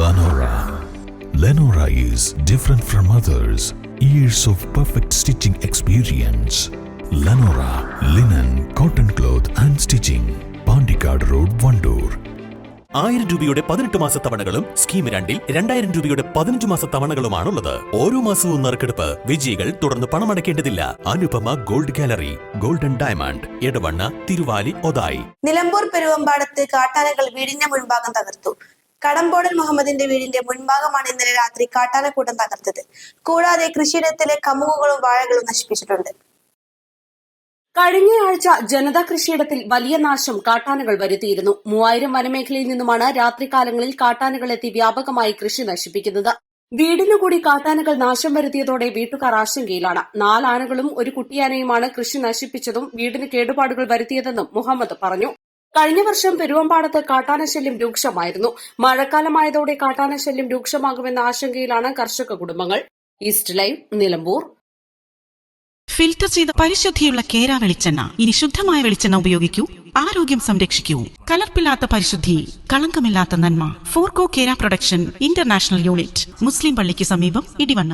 Lenora. Lenora is different from others. Years of perfect stitching experience. Lenora linen, cotton cloth and stitching. Pandikad Road, Vandoor. 1000 രൂപയുടെ 18 മാസ തവണകളും scheme 2-ൽ 2000 രൂപയുടെ 15 മാസ തവണകളുമാണുള്ളത്. ഓരോ മാസവും നറുക്കെടുപ്പ്. വിജയികൾ തുടർന്ന് പണമടയ്ക്കേണ്ടതില്ല. Anupama gold gallery, golden diamond, Edavanna, Thiruvali, Othayi. Nilambur പെരുവമ്പാടത്ത് കാട്ടാനകൾ വീടിന്റെ മുൻഭാഗം തകർത്തു. കടമ്പോടൽ മുഹമ്മദിന്റെ വീടിന്റെ മുൻഭാഗമാണ് ഇന്നലെ രാത്രി കാട്ടാനക്കൂട്ടം തകർത്തത്. കൂടാതെ കൃഷിയിടത്തിലെ കമുകുകളും വാഴകളും നശിപ്പിച്ചിട്ടുണ്ട്. കഴിഞ്ഞയാഴ്ച ജനതാ കൃഷിയിടത്തിൽ വലിയ നാശം കാട്ടാനകൾ വരുത്തിയിരുന്നു. 3000 വനമേഖലയിൽ നിന്നുമാണ് രാത്രികാലങ്ങളിൽ കാട്ടാനകൾ എത്തി വ്യാപകമായി കൃഷി നശിപ്പിക്കുന്നത്. വീടിനുകൂടി കാട്ടാനകൾ നാശം വരുത്തിയതോടെ വീട്ടുകാർ ആശങ്കയിലാണ്. 4 ആനകളും ഒരു കുട്ടിയാനയുമാണ് കൃഷി നശിപ്പിച്ചതും വീടിന് കേടുപാടുകൾ വരുത്തിയതെന്നും മുഹമ്മദ് പറഞ്ഞു. കഴിഞ്ഞ വർഷം പെരുവമ്പാടത്ത് കാട്ടാനശല്യം രൂക്ഷമായിരുന്നു. മഴക്കാലമായതോടെ കാട്ടാനശല്യം രൂക്ഷമാകുമെന്ന ആശങ്കയിലാണ് കർഷക കുടുംബങ്ങൾ. East live, Nilambur. ഫിൽറ്റർ ചെയ്ത പരിശുദ്ധിയുള്ള കേര വെളിച്ചെണ്ണ. ഇനി ശുദ്ധമായ വെളിച്ചെണ്ണ ഉപയോഗിക്കൂ, ആരോഗ്യം സംരക്ഷിക്കൂ. കലർപ്പില്ലാത്ത പരിശുദ്ധി, കളങ്കമില്ലാത്ത നന്മ. ഫോർകോ കേര പ്രൊഡക്ഷൻ ഇന്റർനാഷണൽ യൂണിറ്റ്, മുസ്ലിം പള്ളിക്ക് സമീപം, ഇടിവണ്ണ.